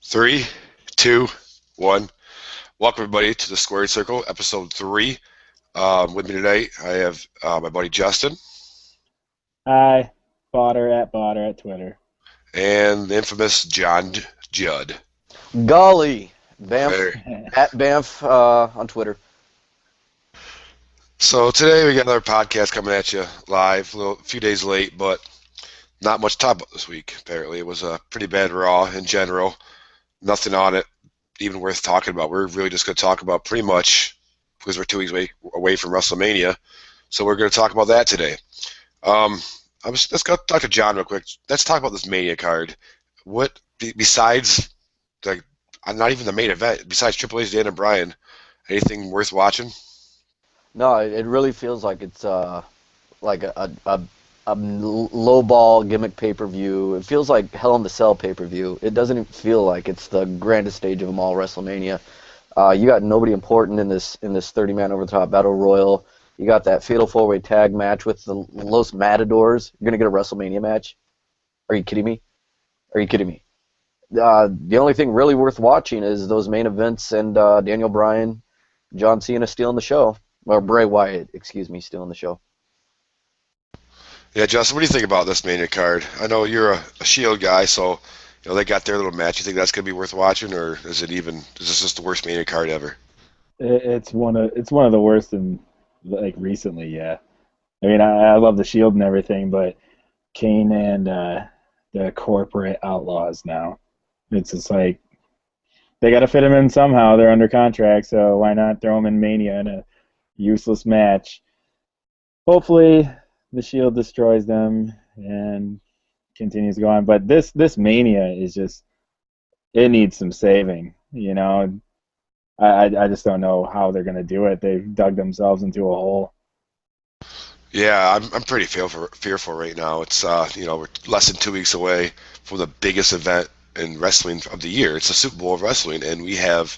Three, two, one. Welcome everybody to the Squared Circle, episode 3. With me tonight, I have my buddy Justin Hi, Botter at Twitter. and the infamous John Judd. Golly, Banff There. at Banff on Twitter. So today we got another podcast coming at you live, a few days late, but not much to talk about this week. Apparently, it was a pretty bad Raw in general. Nothing on it even worth talking about. We're really just going to talk about pretty much because we're 2 weeks away from WrestleMania. So we're going to talk about that today. Let's go talk to John real quick. Let's talk about this Mania card. What besides like not even the main event, besides Triple H's Dan and Bryan, anything worth watching? No, it really feels like it's like a low ball gimmick pay-per-view. It feels like Hell in the Cell pay-per-view. It doesn't even feel like it's the grandest stage of them all, WrestleMania. You got nobody important in this 30-man over-the-top battle royal. You got that fatal four-way tag match with the Los Matadors. You're gonna get a WrestleMania match? Are you kidding me? Are you kidding me? The only thing really worth watching is those main events and Daniel Bryan, John Cena stealing the show. Or Bray Wyatt, excuse me, stealing the show. Yeah, Justin, what do you think about this Mania card? I know you're a Shield guy, so they got their little match. You think that's gonna be worth watching, or is this just the worst Mania card ever? It's one of the worst in like recently. Yeah, I mean I love the Shield and everything, but Kane and the corporate outlaws now. It's just like they got to fit them in somehow. They're under contract, so why not throw them in Mania in a useless match? Hopefully, the Shield destroys them and continues to go on. But this Mania is just it needs some saving. I just don't know how they're gonna do it. They've dug themselves into a hole. Yeah, I'm pretty fearful right now. It's we're less than 2 weeks away from the biggest event in wrestling of the year. It's the Super Bowl of wrestling, and we have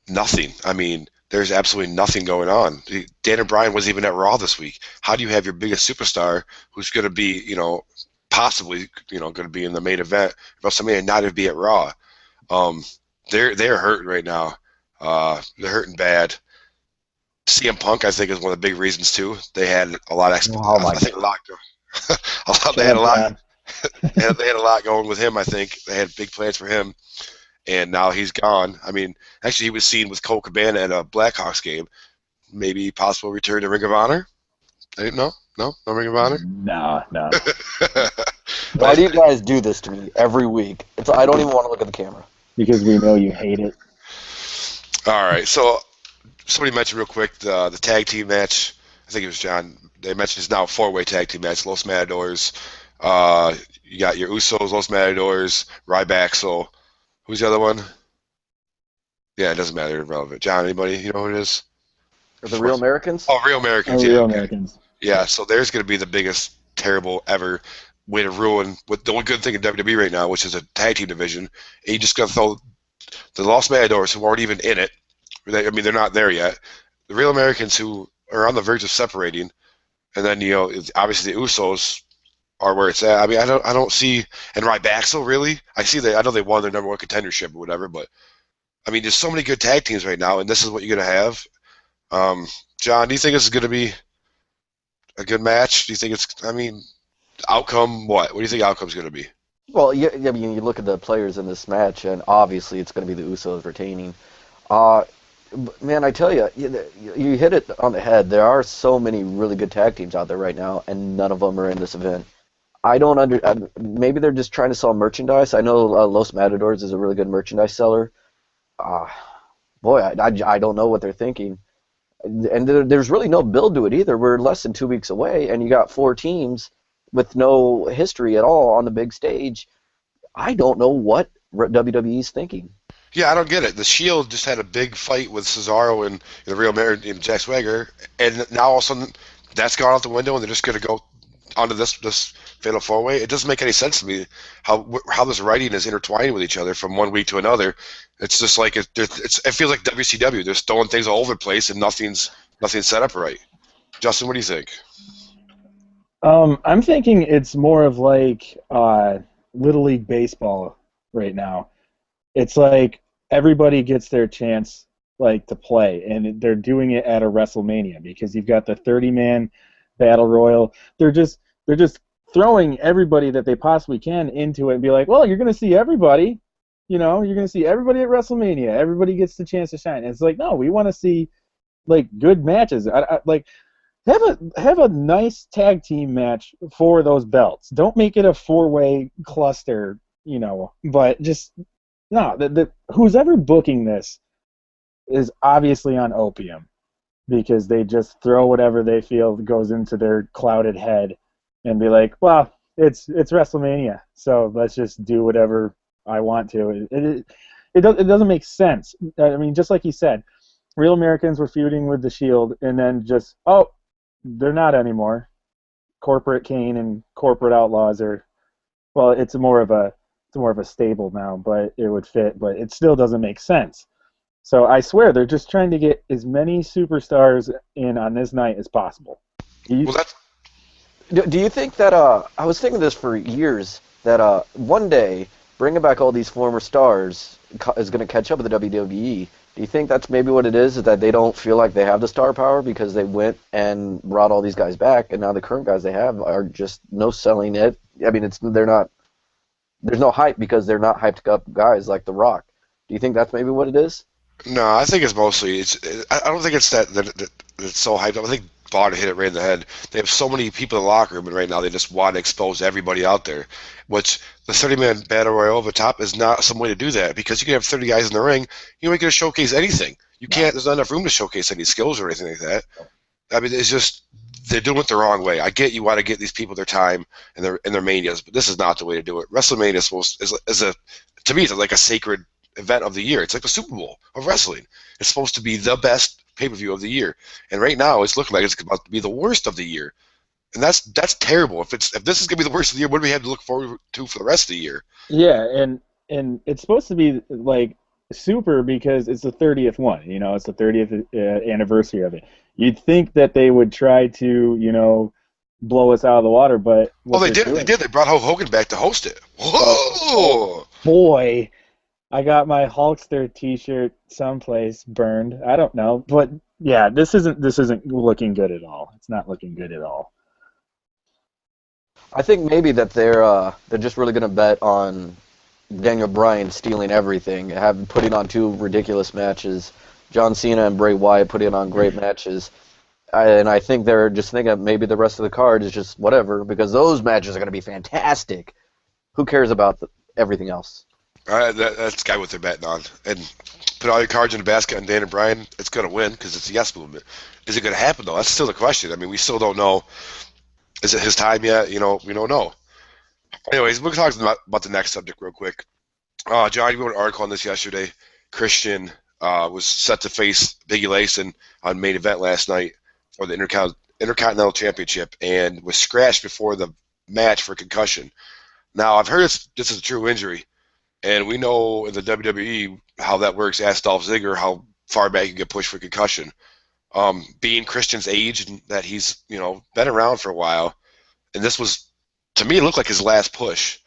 nothing. I mean, there's absolutely nothing going on. Dan and Bryan wasn't even at Raw this week. How do you have your biggest superstar, who's going to be, possibly, going to be in the main event of WrestleMania, and not even be at Raw? They're hurting right now. They're hurting bad. CM Punk, I think, is one of the big reasons too. They had a lot of Oh my I think a God. lot. They Shut had a up, lot. John. They had a lot going with him. I think they had big plans for him, and now he's gone. I mean, actually, he was seen with Cole Cabana at a Blackhawks game. Maybe possible return to Ring of Honor. I didn't know. No Ring of Honor. No, no. Why do you guys do this to me every week? I don't even want to look at the camera. Because we know you hate it. All right. So somebody mentioned real quick the tag team match. I think it was John. They mentioned it's now a 4-way tag team match. Los Matadors. You got your Usos, Los Matadors, Ryback. So who's the other one? Yeah, it doesn't matter. Irrelevant. John, anybody? You know who it is? Are the Real Americans? Oh, Real Americans. Yeah. Real Okay. Americans. Yeah. So there's going to be the biggest terrible ever way to ruin what the only good thing in WWE right now, which is a tag team division. And you just got to throw the Los Matadors, who aren't even in it. They're not there yet. The Real Americans, who are on the verge of separating, and then obviously the Usos are where it's at. I mean, I don't see, and Ryback, really. I know they won their number one contendership or whatever, but I mean, there's so many good tag teams right now, and this is what you're gonna have. John, do you think this is gonna be a good match? Do you think it's? I mean, outcome what? What do you think outcome's gonna be? Well, I mean, you look at the players in this match, and obviously it's going to be the Usos retaining. Uh, Man, I tell you, you hit it on the head. There are so many really good tag teams out there right now, and none of them are in this event. I don't maybe they're just trying to sell merchandise. I know Los Matadors is a really good merchandise seller. Uh, Boy, I don't know what they're thinking. And there's really no build to it either. We're less than 2 weeks away, and you got 4 teams with no history at all on the big stage. I don't know what WWE's thinking. Yeah, I don't get it. The Shield just had a big fight with Cesaro and the Real American and Jack Swagger, and now all of a sudden that's gone out the window, and they're just going to go onto this fatal 4-way. It doesn't make any sense to me how this writing is intertwined with each other from one week to another. It's just like it feels like WCW. They're throwing things all over the place, and nothing's set up right. Justin, what do you think? I'm thinking it's more of like Little League Baseball right now. it's like everybody gets their chance like to play, and they're doing it at a WrestleMania because you've got the 30-man battle royal. They're just throwing everybody that they possibly can into it and be like, well, you're going to see everybody. You're going to see everybody at WrestleMania. Everybody gets the chance to shine. And it's like, no, we want to see like good matches. Like have a nice tag team match for those belts. Don't make it a 4-way cluster, but just no. Who's ever booking this is obviously on opium because they just throw whatever they feel goes into their clouded head and be like, well, it's WrestleMania, so let's just do whatever I want to. It doesn't make sense. I mean, just like he said, Real Americans were feuding with the Shield, and then just they're not anymore. Corporate Kane and Corporate Outlaws are, well, it's more of a stable now, but it would fit, but it still doesn't make sense. So I swear they're just trying to get as many superstars in on this night as possible. Well, that's Do you think that, I was thinking this for years, that one day bringing back all these former stars is going to catch up with the WWE? Do you think that's maybe what it is that they don't feel like they have the star power because they went and brought all these guys back, and now the current guys they have are just no selling it? I mean, there's no hype because they're not hyped up guys like The Rock. Do you think that's maybe what it is? No, I think it's mostly I don't think it's that it's so hyped up. I think Bonner hit it right in the head. They have so many people in the locker room, and right now they just want to expose everybody out there. Which the 30-man battle royal over top is not some way to do that because you can have 30 guys in the ring. You ain't going to showcase anything. You can't. There's not enough room to showcase any skills or anything like that. I mean, it's just they're doing it the wrong way. I get you want to get these people their time and their manias, but this is not the way to do it. WrestleMania to me, it's like a sacred event of the year. It's like the Super Bowl of wrestling. It's supposed to be the best pay-per-view of the year, and right now it's looking like it's about to be the worst of the year, and that's terrible. If this is gonna be the worst of the year, what do we have to look forward to for the rest of the year? Yeah, and it's supposed to be like super because it's the 30th one. It's the 30th anniversary of it. You'd think that they would try to blow us out of the water, but They did. They brought Hulk Hogan back to host it. Whoa! Boy, I got my Hulkster T-shirt someplace burned. I don't know, but yeah, this isn't looking good at all. It's not looking good at all. I think maybe that they're just really going to bet on Daniel Bryan stealing everything, putting on 2 ridiculous matches, John Cena and Bray Wyatt putting on great matches, and I think they're just thinking maybe the rest of the card is just whatever because those matches are going to be fantastic. Who cares about everything else? That's the guy what they're betting on. And put all your cards in the basket on Daniel Bryan, it's going to win because it's a yes movement. Is it going to happen, though? That's still the question. I mean, we still don't know. Is it his time yet? We don't know. Anyways, we're talking about the next subject real quick. John, you wrote an article on this yesterday. Christian was set to face Biggie Lason on main event last night for the Intercontinental Championship and was scratched before the match for concussion. Now, I've heard this is a true injury. And we know in the WWE how that works. Ask Dolph Ziggler how far back you can get pushed for concussion. Being Christian's age and that he's been around for a while, and this was, to me, it looked like his last push.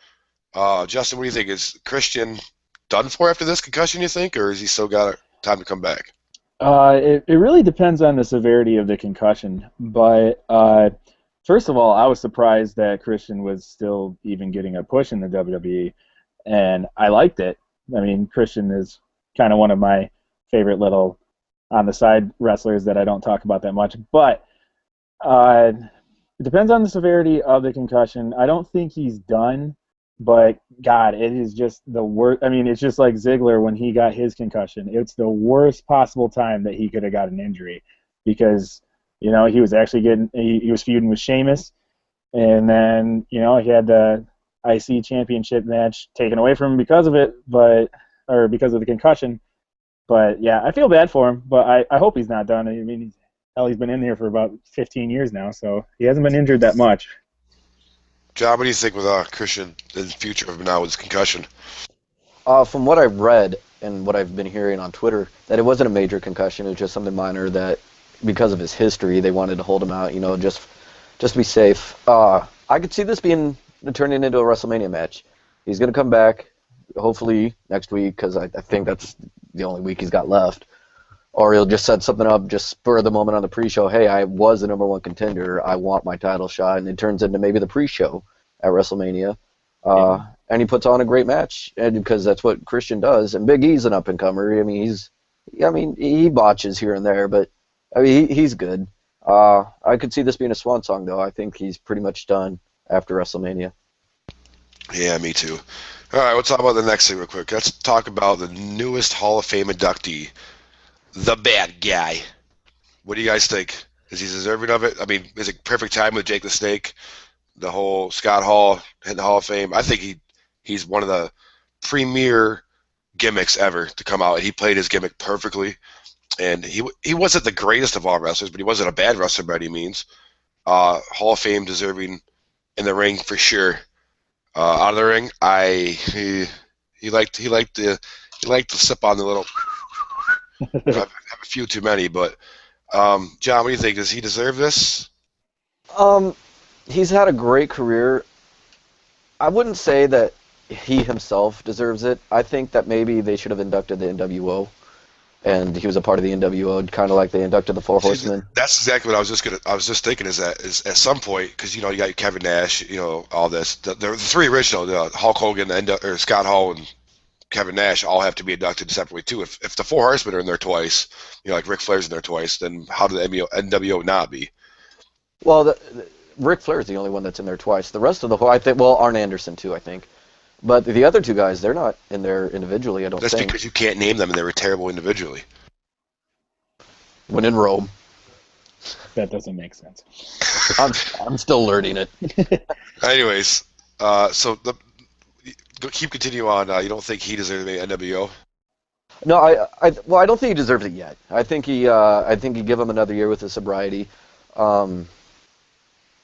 Justin, what do you think? Is Christian done for after this concussion, you think, or has he still got time to come back? It really depends on the severity of the concussion. But first of all, I was surprised that Christian was still even getting a push in the WWE. And I liked it. I mean, Christian is kind of one of my favorite little on-the-side wrestlers that I don't talk about that much. But it depends on the severity of the concussion. I don't think he's done, but, God, it is just the worst. I mean, it's just like Ziggler when he got his concussion. It's the worst possible time that he could have got an injury because, he was actually he was feuding with Sheamus, and then, he had the IC championship match taken away from him because of it, because of the concussion. But yeah, I feel bad for him, but I hope he's not done. I mean, he's been in here for about 15 years now, so he hasn't been injured that much. John, what do you think with Christian in the future of now with his concussion? From what I've read and what I've been hearing on Twitter, that it wasn't a major concussion. It was just something minor that, because of his history, they wanted to hold him out, just to be safe. I could see this turning into a WrestleMania match. He's going to come back. hopefully next week, because I think that's the only week he's got left. Or he'll just set something up, just spur of the moment on the pre-show. Hey, I was the number one contender. I want my title shot, and it turns into maybe the pre-show at WrestleMania. And he puts on a great match, and because that's what Christian does. And Big E's an up-and-comer. I mean, he botches here and there, but I mean, he's good. I could see this being a swan song, though. I think he's pretty much done after WrestleMania. Yeah, me too. All right, we'll talk about the next thing real quick. Let's talk about the newest Hall of Fame inductee, the bad guy. What do you guys think? Is he deserving of it? I mean, is it perfect time with Jake the Snake, the whole Scott Hall hitting the Hall of Fame? I think he's one of the premier gimmicks ever to come out, and he played his gimmick perfectly. And he wasn't the greatest of all wrestlers, but he wasn't a bad wrestler by any means. Hall of Fame deserving in the ring for sure. Out of the ring, he liked to sip on the little. I have a few too many, but John, what do you think? Does he deserve this? He's had a great career. I wouldn't say that he himself deserves it. I think that maybe they should have inducted the NWO, and he was a part of the NWO, kind of like they inducted the Four Horsemen. That's exactly what I was just thinking. Is at some point, because you got Kevin Nash, all this. The three original, Hulk Hogan, or Scott Hall, and Kevin Nash all have to be inducted separately too. If the Four Horsemen are in there twice, like Ric Flair's in there twice, then how did the NWO not be? Well, Ric Flair's the only one that's in there twice. The rest of I think, Arn Anderson too, I think. But the other two guys, they're not in there individually, I don't think. That's because you can't name them and they were terrible individually. When in Rome. That doesn't make sense. I'm still learning it. Anyways, keep continuing on. You don't think he deserves the NWO? No, I don't think he deserves it yet. I think he give him another year with his sobriety.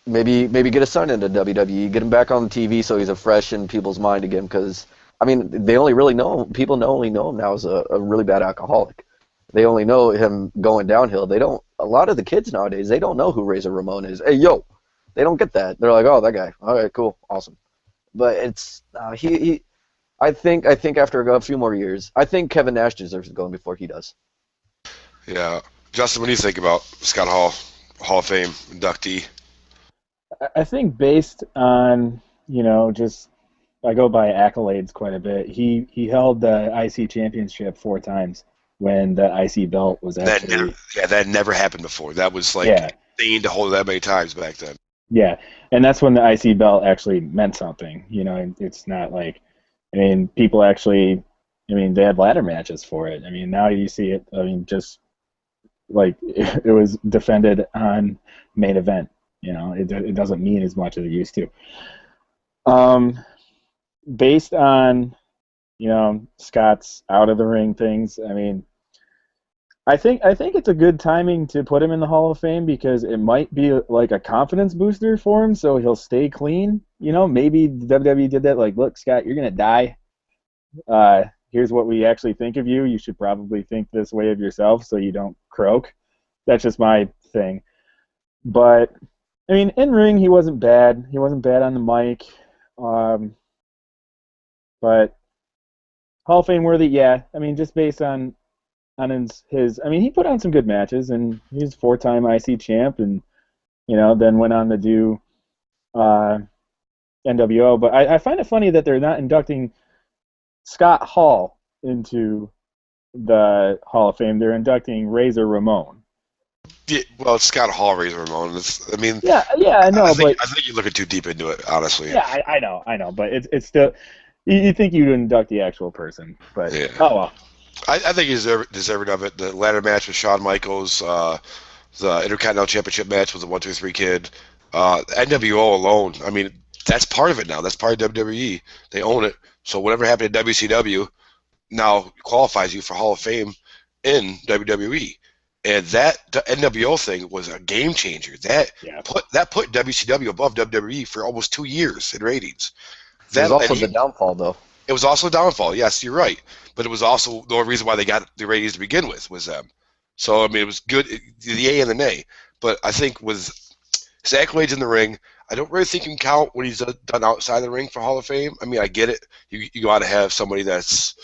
Maybe get his son into WWE, get him back on TV so he's fresh in people's mind again. Because I mean, people only know him now as a really bad alcoholic. They only know him going downhill. They don't. A lot of the kids nowadays, they don't know who Razor Ramon is. Hey, yo, they don't get that. They're like, oh, that guy. All right, cool, awesome. But it's he. I think after a few more years, I think Kevin Nash deserves it going before he does. Yeah, Justin, what do you think about Scott Hall of Fame inductee? I think based on just I go by accolades quite a bit. He held the IC championship 4 times when the IC belt was actually that never happened before. That was like insane to hold it that many times back then. Yeah, and that's when the IC belt actually meant something. It's not like, people actually, they had ladder matches for it. Now you see it. Just like it was defended on main event. It doesn't mean as much as it used to. Based on Scott's out of the ring things, I think it's a good timing to put him in the Hall of Fame because it might be like a confidence booster for him, so he'll stay clean. Maybe WWE did that. Like, look, Scott, you're gonna die. Here's what we actually think of you. You should probably think this way of yourself so you don't croak. That's just my thing. But in ring he wasn't bad. He wasn't bad on the mic. But Hall of Fame worthy, yeah. Just based on his he put on some good matches, and he was 4-time IC champ, and then went on to do NWO. But I find it funny that they're not inducting Scott Hall into the Hall of Fame. They're inducting Razor Ramon. Yeah, well, it's Scott Hall, Razor Ramon. Yeah, I know, I think you're looking too deep into it, honestly. Yeah, I know, but it's still. You think you'd induct the actual person, but yeah. Oh well. I think he's deserving of it. The ladder match with Shawn Michaels, the Intercontinental Championship match with the 1-2-3 Kid, NWO alone. That's part of it now. That's part of WWE. They own it. So whatever happened in WCW now qualifies you for Hall of Fame in WWE. And the NWO thing was a game changer. That put WCW above WWE for almost 2 years in ratings. It was also the downfall, though. It was also a downfall. Yes, you're right. But it was also the only reason why they got the ratings to begin with was them. So it was good, the A and the nay. But I think with His accolades in the ring, I don't really think you can count what he's done outside the ring for Hall of Fame. I mean, I get it. You got to have somebody that's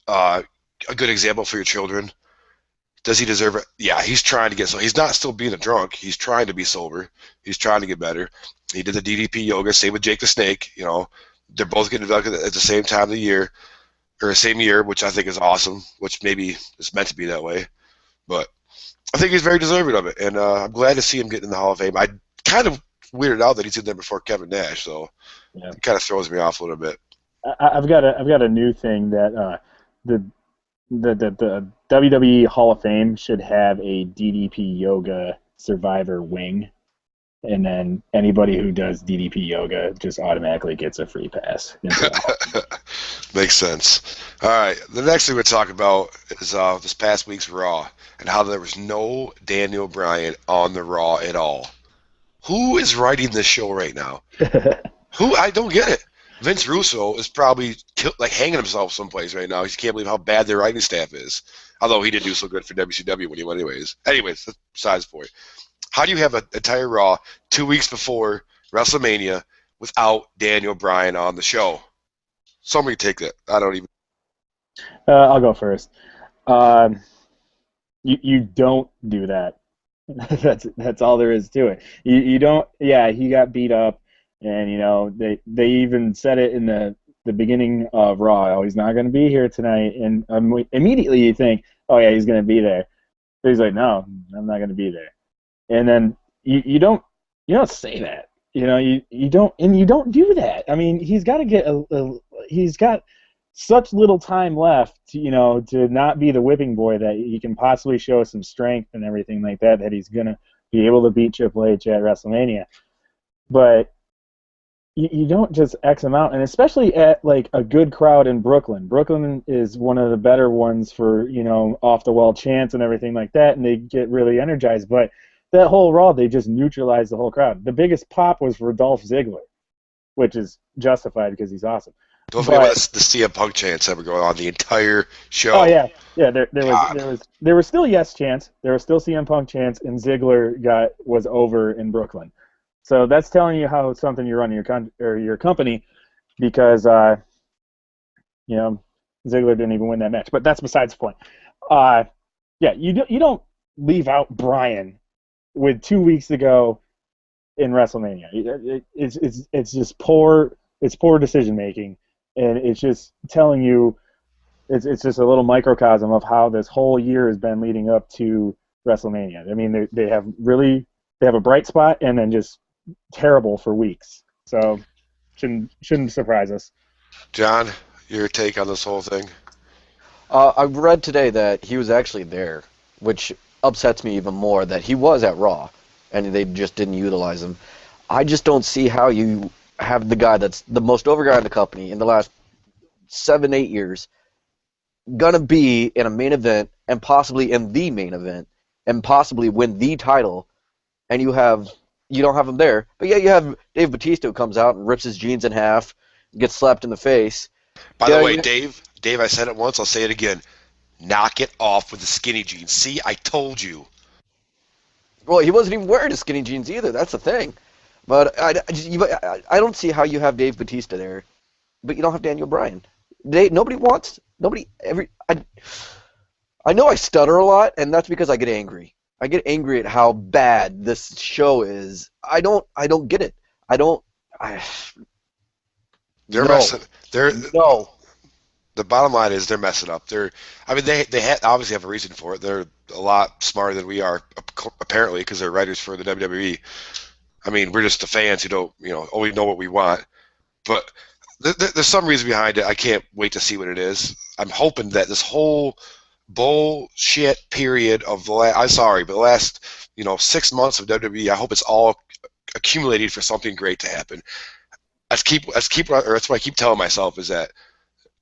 uh, a good example for your children. Does he deserve it? Yeah, he's trying to get so he's not still being a drunk. He's trying to be sober. He's trying to get better. He did the DDP yoga. Same with Jake the Snake. You know, they're both getting developed at the same time of the year or the same year, which I think is awesome. Which maybe it's meant to be that way, but I think he's very deserving of it, and I'm glad to see him get in the Hall of Fame. I kind of weirded out that he's in there before Kevin Nash, so Yeah. it kind of throws me off a little bit. I've got a new thing that the WWE Hall of Fame should have a DDP yoga survivor wing, and then anybody who does DDP yoga just automatically gets a free pass. Makes sense. All right, the next thing we're talking about is this past week's Raw and how there was no Daniel Bryan on the Raw at all. Who is writing this show right now? Who? I don't get it. Vince Russo is probably hanging himself someplace right now. He can't believe how bad their writing staff is. Although he did do so good for WCW when he went anyways. Anyways, that's besides the point. How do you have an entire Raw 2 weeks before WrestleMania without Daniel Bryan on the show? Somebody take that. I don't even. I'll go first. You don't do that. That's all there is to it. You don't. Yeah, he got beat up, and they even said it in the beginning of Raw. Oh, he's not going to be here tonight, and immediately you think, oh yeah, he's going to be there. But he's like, no, I'm not going to be there. And then you don't say that. You don't do that. I mean, he's got to get he's got such little time left, to not be the whipping boy that he can possibly show some strength and everything like that he's going to be able to beat Triple H at WrestleMania. But you don't just X him out, and especially at like a good crowd in Brooklyn. Brooklyn is one of the better ones for, off the wall chants and everything like that, and they get really energized. But that whole Raw, they just neutralized the whole crowd. The biggest pop was for Dolph Ziggler, which is justified because he's awesome. Don't forget about the CM Punk chants that were going on the entire show. Oh yeah. There was still yes chants. There was still CM Punk chants, and Ziggler was over in Brooklyn. So that's telling you how something you run your company, because Ziggler didn't even win that match. But that's besides the point. You don't leave out Bryan with 2 weeks to go in WrestleMania. It's just poor decision making, and it's just telling you it's just a little microcosm of how this whole year has been leading up to WrestleMania. I mean, they have a bright spot and then just terrible for weeks. So shouldn't surprise us. John, your take on this whole thing? I read today that he was actually there, which upsets me even more, that he was at Raw, and they just didn't utilize him. I just don't see how you have the guy that's the most over guy in the company in the last 7-8 years gonna be in a main event and possibly in the main event and possibly win the title, and you don't have him there. But yeah, you have Dave Bautista who comes out and rips his jeans in half, gets slapped in the face. By the way, Dave, I said it once, I'll say it again. Knock it off with the skinny jeans. See, I told you. Well, he wasn't even wearing his skinny jeans either. That's the thing. But I don't see how you have Dave Bautista there, but you don't have Daniel Bryan. I know I stutter a lot, and that's because I get angry. I get angry at how bad this show is. I don't get it. Messing. No. The bottom line is they're messing up. They obviously have a reason for it. They're a lot smarter than we are, apparently, because they're writers for the WWE. I mean, we're just the fans who don't, only know what we want. But there's some reason behind it. I can't wait to see what it is. I'm hoping that this whole bullshit period of the last 6 months of WWE, I hope it's all accumulated for something great to happen. That's what I keep telling myself, is that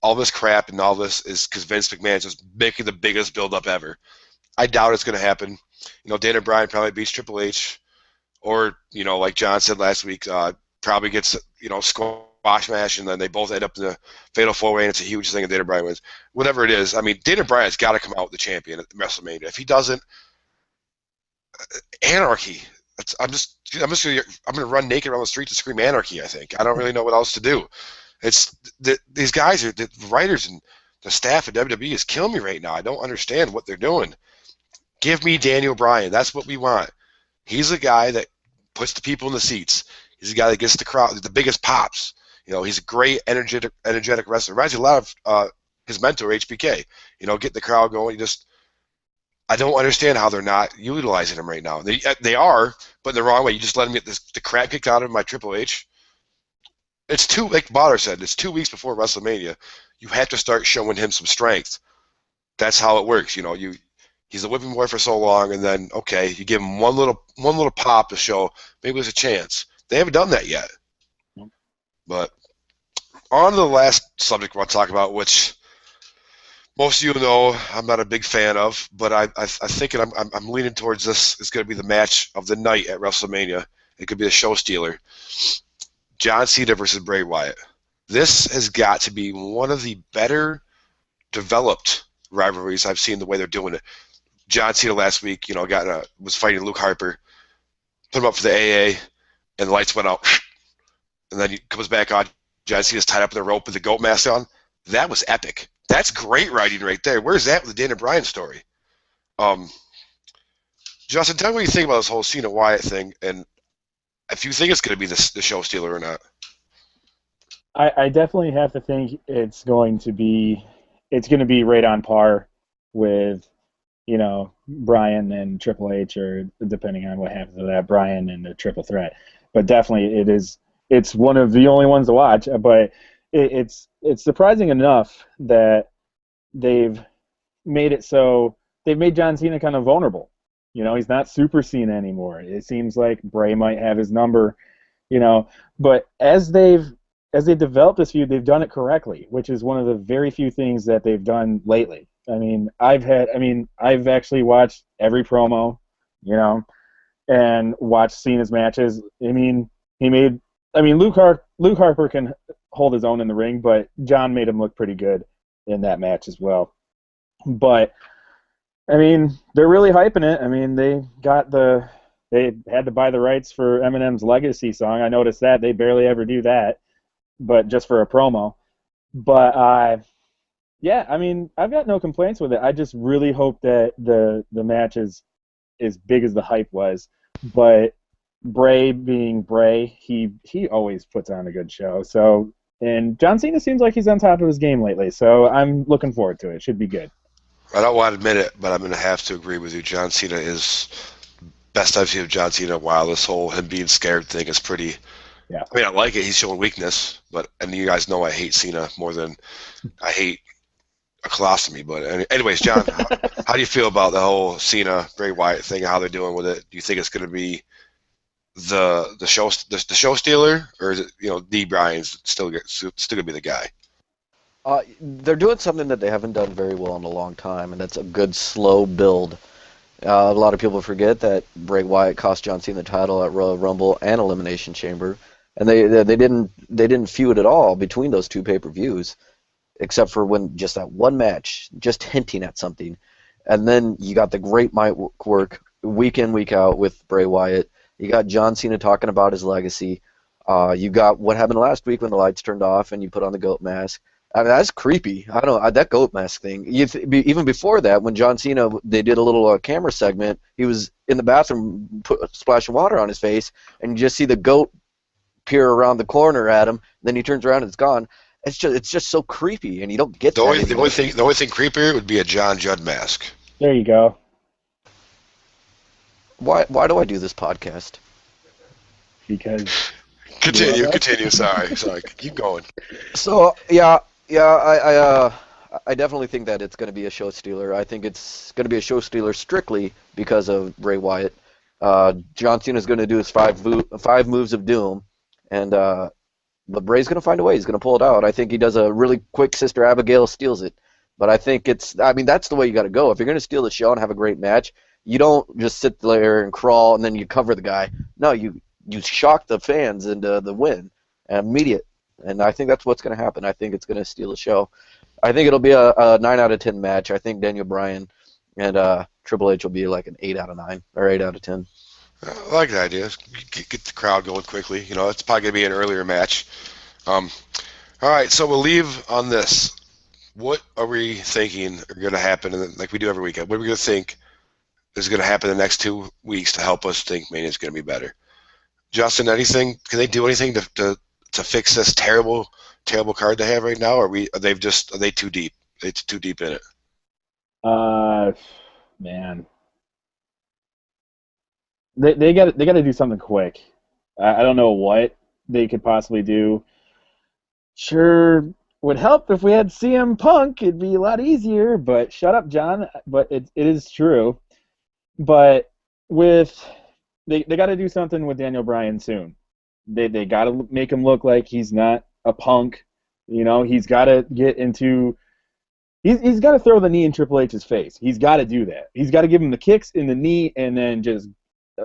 all this crap and all this is because Vince McMahon is just making the biggest build-up ever. I doubt it's going to happen. Daniel Bryan probably beats Triple H, or like John said last week, probably gets squash match, and then they both end up in the Fatal 4-Way, and it's a huge thing, and Daniel Bryan wins. Whatever it is, I mean, Daniel Bryan's got to come out with the champion at WrestleMania. If he doesn't, anarchy. I'm gonna run naked around the street to scream anarchy. I think I don't really know what else to do. These guys are the writers and the staff at WWE is killing me right now. I don't understand what they're doing. Give me Daniel Bryan. That's what we want. He's the guy that puts the people in the seats. He's the guy that gets the crowd the biggest pops. He's a great energetic wrestler. Reminds me a lot of his mentor HBK. Getting the crowd going. I don't understand how they're not utilizing him right now. They are, but in the wrong way. You just let him get the crap kicked out of him by Triple H. It's like Bader said, it's 2 weeks before WrestleMania. You have to start showing him some strength. That's how it works. He's a whipping boy for so long, and then you give him one little pop to show maybe there's a chance. They haven't done that yet. But on to the last subject I want to talk about, which most of you know I'm not a big fan of, but I think I'm leaning towards this is going to be the match of the night at WrestleMania. It could be a show stealer. John Cena versus Bray Wyatt. This has got to be one of the better developed rivalries I've seen the way they're doing it. John Cena last week, was fighting Luke Harper, put him up for the AA, and the lights went out. And then he comes back on. John Cena's tied up in the rope with the goat mask on. That was epic. That's great writing right there. Where's that with the Dana Bryan story? Justin, tell me what you think about this whole Cena Wyatt thing, and if you think it's going to be the show stealer or not. I definitely have to think it's going to be right on par with, Bryan and Triple H, or depending on what happens to that, Bryan and the Triple Threat. But definitely it's one of the only ones to watch. But it's surprising enough that they've made John Cena kind of vulnerable. He's not Super Cena anymore. It seems like Bray might have his number, but as they developed this feud, they've done it correctly, which is one of the very few things that they've done lately. I've actually watched every promo, and watched Cena's matches. Luke Harper can hold his own in the ring, but John made him look pretty good in that match as well. But they're really hyping it. They had to buy the rights for Eminem's Legacy song. I noticed that they barely ever do that, but just for a promo. But I've got no complaints with it. I just really hope that the match is as big as the hype was. But Bray being Bray, he always puts on a good show. So, and John Cena seems like he's on top of his game lately. So I'm looking forward to it. It should be good. I don't want to admit it, but I'm going to have to agree with you. John Cena is best I've seen of John Cena in a while. This whole him being scared thing is pretty. Yeah. I like it. He's showing weakness, and you guys know I hate Cena more than I hate a colostomy. But anyways, John, how do you feel about the whole Cena Bray Wyatt thing and how they're doing with it? Do you think it's going to be the show stealer, or is it D Bryan's still going to be the guy? They're doing something that they haven't done very well in a long time, and that's a good slow build. A lot of people forget that Bray Wyatt cost John Cena the title at Royal Rumble and Elimination Chamber, and they didn't feud at all between those two pay-per-views, except for when just that one match, just hinting at something, and then you got the great mic work week in week out with Bray Wyatt. You got John Cena talking about his legacy. You got what happened last week when the lights turned off and you put on the goat mask. That's creepy. I don't know, that goat mask thing. Even before that, when John Cena, they did a little camera segment, he was in the bathroom splashing water on his face, and you just see the goat peer around the corner at him, then he turns around and it's gone. It's just so creepy, and you don't get the only thing creepier would be a John Judd mask. There you go. Why do I do this podcast? Because continue. Sorry, keep going. So I definitely think that it's going to be a show stealer. I think it's going to be a show stealer strictly because of Bray Wyatt. John Cena is going to do his five moves of doom, and but Bray's going to find a way. He's going to pull it out. I think he does a really quick Sister Abigail steals it. But I think that's the way you got to go. If you're going to steal the show and have a great match, you don't just sit there and crawl and then you cover the guy. No, you shock the fans into the win, immediate. And I think that's what's going to happen. I think it's going to steal the show. I think it'll be a 9 out of 10 match. I think Daniel Bryan and Triple H will be like an 8 out of 9 or 8 out of 10. I like the idea. Get the crowd going quickly. You know, it's probably going to be an earlier match. Um, all right, so we'll leave on this. What are we thinking are going to happen, like we do every weekend? What are we going to think is going to happen in the next 2 weeks to help us think Mania is going to be better? Justin, anything? Can they do anything to fix this terrible card they have right now? Or are they too deep? They too deep in it. Uh, man, they got to do something quick. I don't know what they could possibly do. Sure, would help if we had CM Punk. It'd be a lot easier. But shut up, John. But it is true. But with they got to do something with Daniel Bryan soon. They got to make him look like he's not a punk. You know, he's got to get into. He's got to throw the knee in Triple H's face. He's got to do that. He's got to give him the kicks in the knee and then just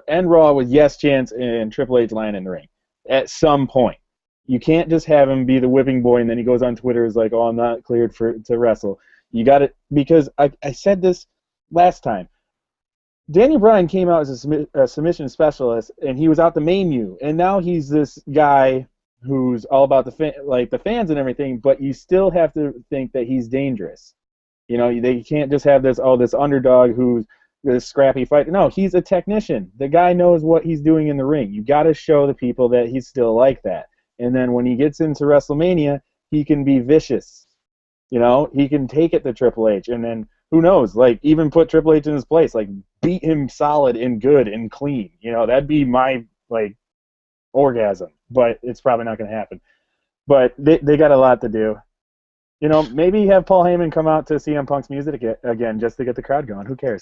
end Raw with yes chance and Triple H lying in the ring at some point. You can't just have him be the whipping boy and then he goes on Twitter is like, oh, I'm not cleared to wrestle. You got to, because I said this last time. Daniel Bryan came out as a submission specialist, and he was out the menu, and now he's this guy who's all about the fans and everything. But you still have to think that he's dangerous. You know, they can't just have this underdog who's this scrappy fighter. No, he's a technician. The guy knows what he's doing in the ring. You got to show the people that he's still like that. And then when he gets into WrestleMania, he can be vicious. You know, he can take it to Triple H, and then who knows? Like, even put Triple H in his place. Like, beat him solid and good and clean. You know, that'd be my, like, orgasm. But it's probably not going to happen. But they got a lot to do. You know, maybe have Paul Heyman come out to CM Punk's music again just to get the crowd going. Who cares?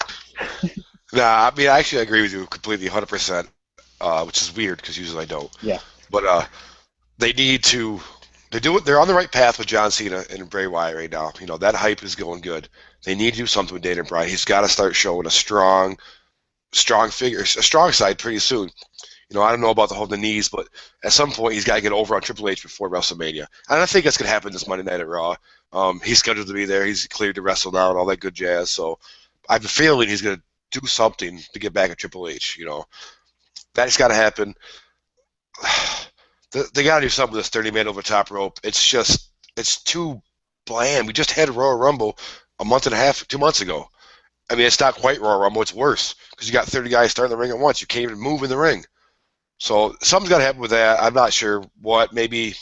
Nah, I mean, I actually agree with you completely, 100%, which is weird because usually I don't. Yeah. But they need to. They're on the right path with John Cena and Bray Wyatt right now. You know, that hype is going good. They need to do something with Daniel Bryan. He's got to start showing a strong figure, a strong side pretty soon. You know, I don't know about the knees, but at some point he's got to get over on Triple H before WrestleMania. And I think that's going to happen this Monday night at Raw. He's scheduled to be there. He's cleared to wrestle now and all that good jazz. So I have a feeling he's going to do something to get back at Triple H. You know, that's got to happen. They got to do something with this 30-man over top rope. It's too bland. We just had a Royal Rumble a month and a half, 2 months ago. I mean, it's not quite Royal Rumble. It's worse because you got 30 guys starting the ring at once. You can't even move in the ring. So something's got to happen with that. I'm not sure what. Maybe,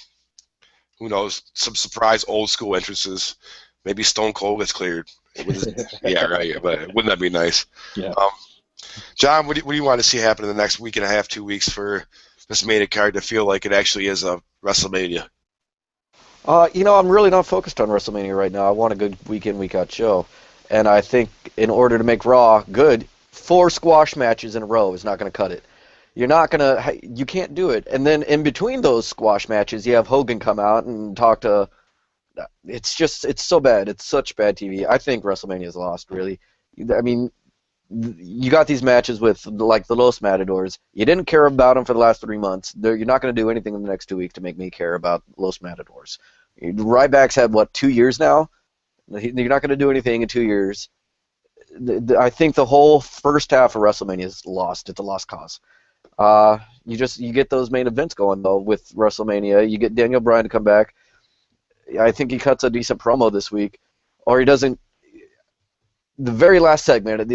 who knows, some surprise old school entrances. Maybe Stone Cold gets cleared. Yeah, right. But wouldn't that be nice? Yeah. John, what do you want to see happen in the next week and a half, 2 weeks for this Mania card to feel like it actually is a WrestleMania? You know, I'm really not focused on WrestleMania right now. I want a good week in, week out show. And I think in order to make Raw good, 4 squash matches in a row is not going to cut it. You can't do it. And then in between those squash matches, you have Hogan come out and talk to, it's so bad. It's such bad TV. I think WrestleMania is lost, really. I mean, you got these matches with, like, the Los Matadors. You didn't care about them for the last 3 months. You're not going to do anything in the next 2 weeks to make me care about Los Matadors. Ryback's had, 2 years now? You're not going to do anything in 2 years. I think the whole first half of WrestleMania is lost. It's a lost cause. You get those main events going, though, with WrestleMania. You get Daniel Bryan to come back. I think he cuts a decent promo this week. Or he doesn't. The very last segment,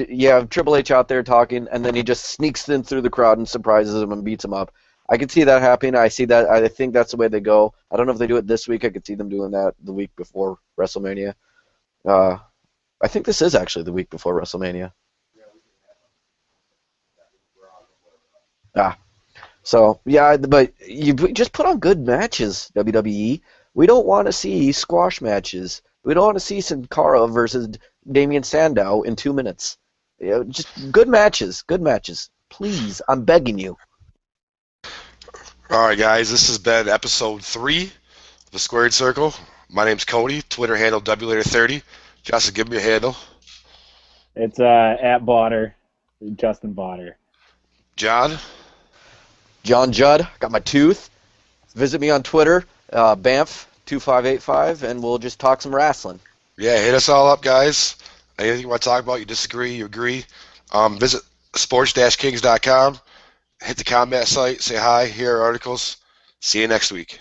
you have Triple H out there talking, and then he just sneaks in through the crowd and surprises him and beats him up. I can see that happening. I think that's the way they go. I don't know if they do it this week. I could see them doing that the week before WrestleMania. I think this is actually the week before WrestleMania. So, yeah, but you just put on good matches, WWE. We don't want to see squash matches. We don't want to see Sin Cara versus Damian Sandow in 2 minutes. You know, just good matches. Please, I'm begging you. All right, guys, this has been episode 3 of The Squared Circle. My name's Cody, Twitter handle WLater30. Justin, give me a handle. It's at Botter, Justin Botter. John? John Judd, got my tooth. Visit me on Twitter, Banff2585, and we'll just talk some wrestling. Yeah, hit us all up, guys. Anything you want to talk about, you disagree, you agree. Visit sports-kings.com. Hit the combat site. Say hi. Hear our articles. See you next week.